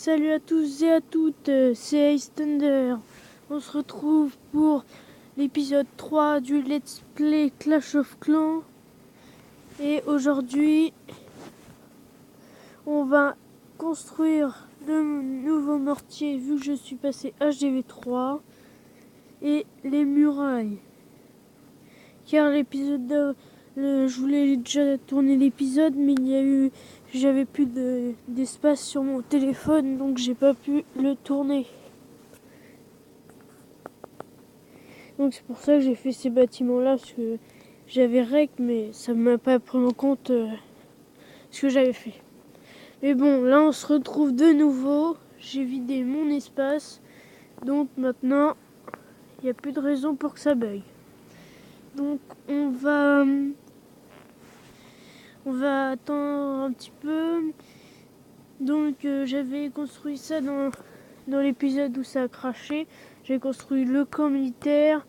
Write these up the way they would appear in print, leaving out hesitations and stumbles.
Salut à tous et à toutes, c'est Ace Thunder. On se retrouve pour l'épisode 3 du Let's Play Clash of Clans. Et aujourd'hui, on va construire le nouveau mortier vu que je suis passé HDV3 et les murailles. Car l'épisode je voulais déjà tourner l'épisode, mais j'avais plus d'espace sur mon téléphone, donc j'ai pas pu le tourner. Donc c'est pour ça que j'ai fait ces bâtiments-là, parce que j'avais rec, mais ça m'a pas pris en compte ce que j'avais fait. Mais bon, là on se retrouve de nouveau. J'ai vidé mon espace, donc maintenant il n'y a plus de raison pour que ça bug. Donc on va attendre un petit peu. Donc j'avais construit ça dans l'épisode où ça a craché. J'ai construit le camp militaire,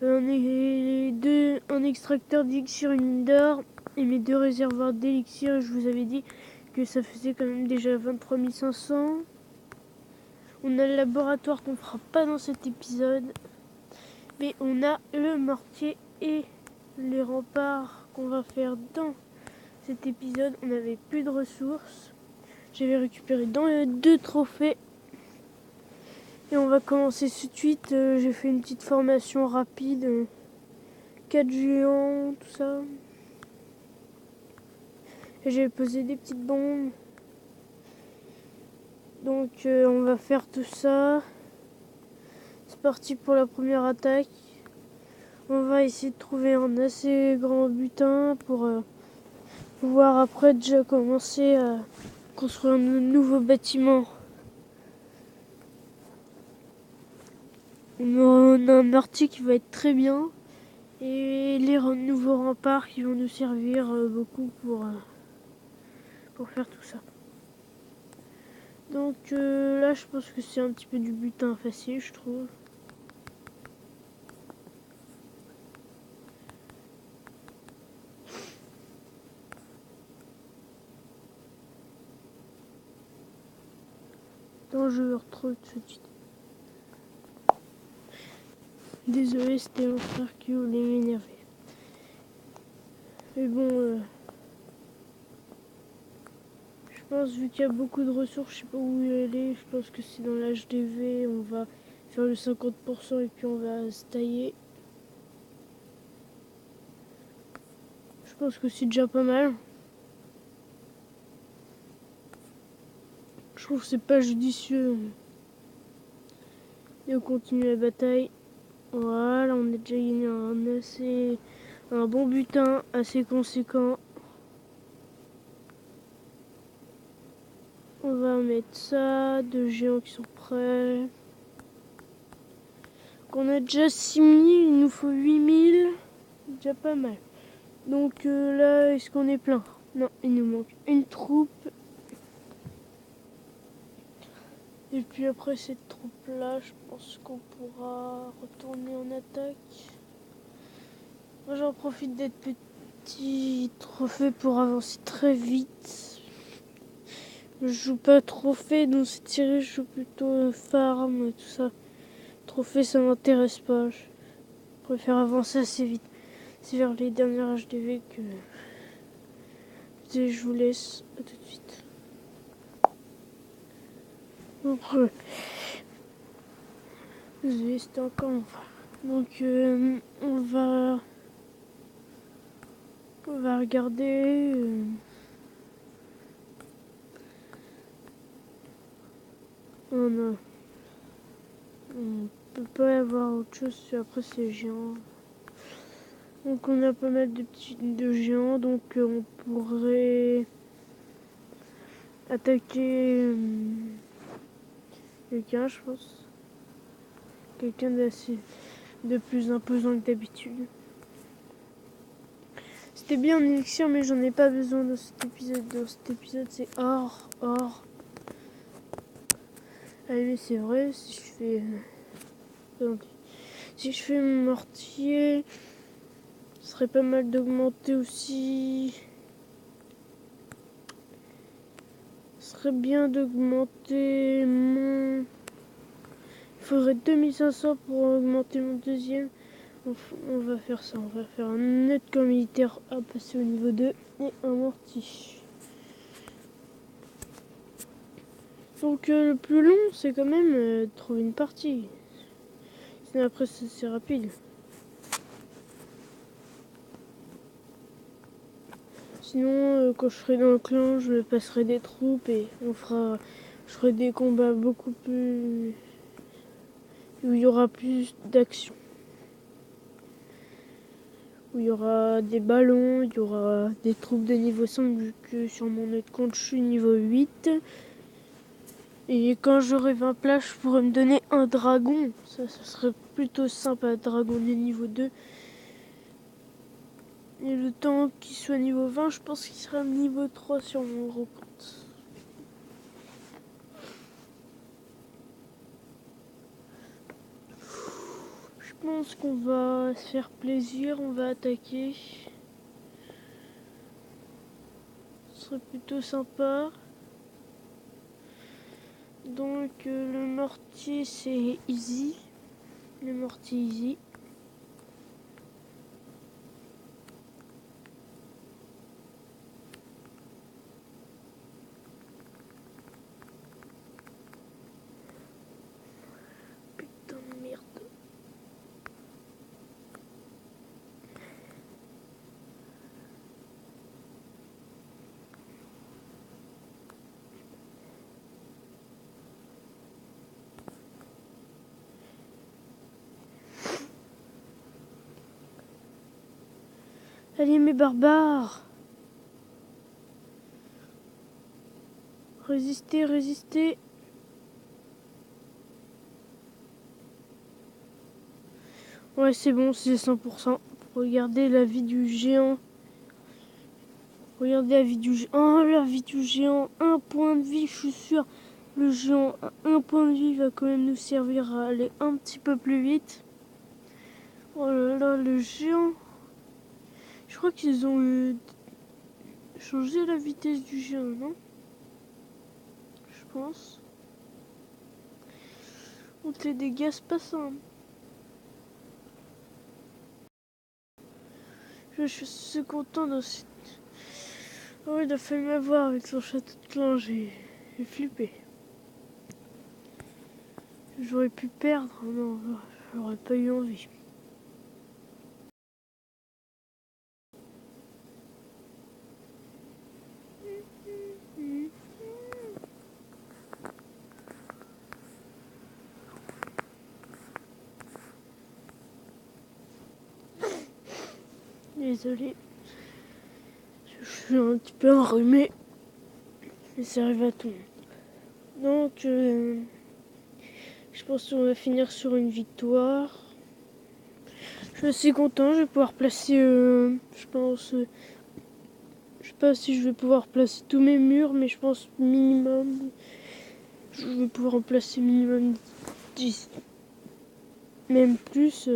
un extracteur d'élixir, une mine d'or et mes 2 réservoirs d'élixir. Je vous avais dit que ça faisait quand même déjà 23 500. On a le laboratoire qu'on fera pas dans cet épisode, mais on a le mortier et les remparts qu'on va faire dans cet épisode. On n'avait plus de ressources. J'avais récupéré dans les 2 trophées. Et on va commencer tout de suite. J'ai fait une petite formation rapide. 4 géants, tout ça. Et j'ai posé des petites bombes. Donc on va faire tout ça. C'est parti pour la première attaque. On va essayer de trouver un assez grand butin pour pouvoir après déjà commencer à construire un nouveau bâtiment. On a un mortier qui va être très bien. Et les nouveaux remparts qui vont nous servir beaucoup pour faire tout ça. Donc là je pense que c'est un petit peu du butin facile, je trouve. Donc je le retrouve tout de suite. Désolé, c'était mon frère qui voulait m'énerver. Mais bon, je pense vu qu'il y a beaucoup de ressources, je sais pas où aller. Je pense que c'est dans l'HDV, on va faire le 50% et puis on va se tailler. Je pense que c'est déjà pas mal. Je trouve que c'est pas judicieux. Et on continue la bataille. Voilà, on a déjà gagné un bon butin assez conséquent. On va mettre ça, 2 géants qui sont prêts. Donc on a déjà 6000, il nous faut 8000. Déjà pas mal. Donc là, est-ce qu'on est plein? Non, il nous manque une troupe. Et puis après cette troupe-là, je pense qu'on pourra retourner en attaque. Moi j'en profite d'être petit trophée pour avancer très vite. Je joue pas trophée dans cette série, je joue plutôt farm, tout ça. Trophée ça m'intéresse pas. Je préfère avancer assez vite. C'est vers les dernières HDV que je vous laisse. À tout de suite. Donc désolé, c'était encore mon frère. Donc on va regarder. On peut pas avoir autre chose. Après c'est géant. Donc on a pas mal de géants. Donc on pourrait attaquer quelqu'un, je pense. Quelqu'un de plus imposant que d'habitude. C'était bien en élixir, mais j'en ai pas besoin dans cet épisode. Dans cet épisode, c'est or. Allez, mais c'est vrai, si je fais mon mortier, ce serait pas mal d'augmenter aussi. Ce serait bien d'augmenter mon... Il faudrait 2500 pour augmenter mon deuxième. On va faire ça, on va faire un autre camp militaire à passer au niveau 2 et un mortier. Donc le plus long, c'est quand même de trouver une partie. Sinon après c'est rapide. Sinon quand je serai dans le clan, je me passerai des troupes et je ferai des combats beaucoup plus... où il y aura plus d'action. Où il y aura des ballons, il y aura des troupes de niveau 5 vu que sur mon autre compte je suis niveau 8. Et quand j'aurai 20 plages, je pourrais me donner un dragon. Ça serait plutôt sympa, dragon de niveau 2. Et le temps qu'il soit niveau 20, je pense qu'il sera niveau 3 sur mon gros compte. Je pense qu'on va se faire plaisir, on va attaquer. Ce serait plutôt sympa. Donc le mortier c'est easy. Le mortier easy. Putain de merde. Allez mes barbares. Résistez, résistez. Ouais, c'est bon, c'est 100%. Regardez la vie du géant. Regardez la vie du géant. Oh, la vie du géant. Un point de vie, je suis sûr. Le géant à un point de vie va quand même nous servir à aller un petit peu plus vite. Oh là là, le géant. Je crois qu'ils ont changé la vitesse du géant, non? Je pense. On te les dégâts, c'est pas ça. Je suis content dans cette... Oh, il a fallu m'avoir avec son château de clan, j'ai flippé. J'aurais pu perdre, non, j'aurais pas eu envie. Désolé, je suis un petit peu enrhumé, mais ça arrive à tout le monde. Donc, je pense qu'on va finir sur une victoire. Je suis content, je vais pouvoir placer, je pense, je sais pas si je vais pouvoir placer tous mes murs, mais je pense minimum, je vais pouvoir en placer minimum 10, même plus.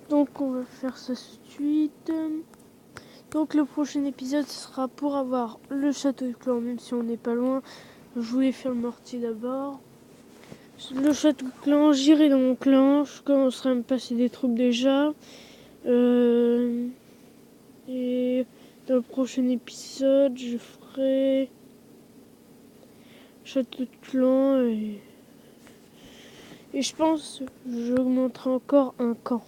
Donc on va faire ça tout de suite. Donc le prochain épisode ce sera pour avoir le château de clan, même si on n'est pas loin. Je voulais faire le mortier d'abord. Le château de clan, j'irai dans mon clan, je commencerai à me passer des troupes déjà. Et dans le prochain épisode, je ferai château de clan et je pense que j'augmenterai encore un camp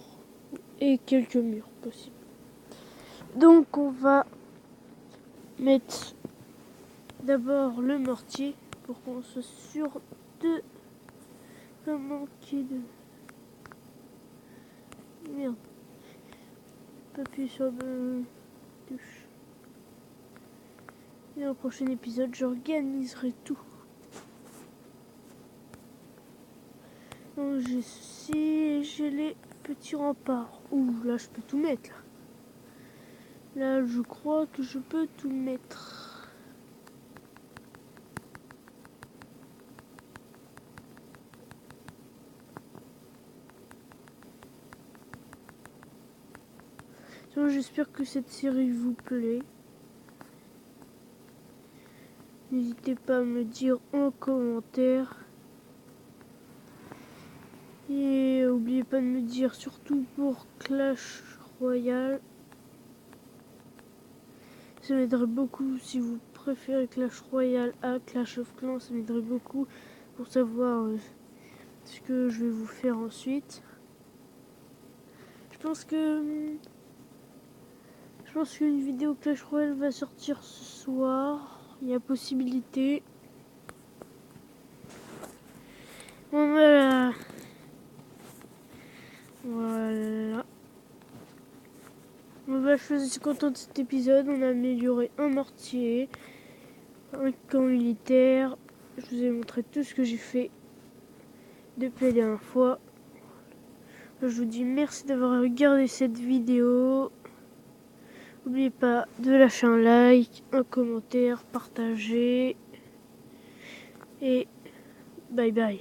et quelques murs possibles. Donc on va mettre d'abord le mortier pour qu'on soit sûr de pas manquer de... Merde. Pas appuyer sur le touche. Et au prochain épisode, j'organiserai tout. Donc j'ai ceci, j'ai les petits remparts. Ouh, là je peux tout mettre là. Là je crois que je peux tout mettre. Donc j'espère que cette série vous plaît. N'hésitez pas à me dire en commentaire. Et n'oubliez pas de me dire surtout pour Clash Royale. Ça m'aiderait beaucoup si vous préférez Clash Royale à Clash of Clans. Ça m'aiderait beaucoup pour savoir ce que je vais vous faire ensuite. Je pense qu'une vidéo Clash Royale va sortir ce soir. Il y a possibilité. Bon, voilà. Voilà. Bon, bah, je suis content de cet épisode. On a amélioré un mortier, un camp militaire. Je vous ai montré tout ce que j'ai fait depuis la dernière fois. Je vous dis merci d'avoir regardé cette vidéo. N'oubliez pas de lâcher un like, un commentaire, partager. Et bye bye.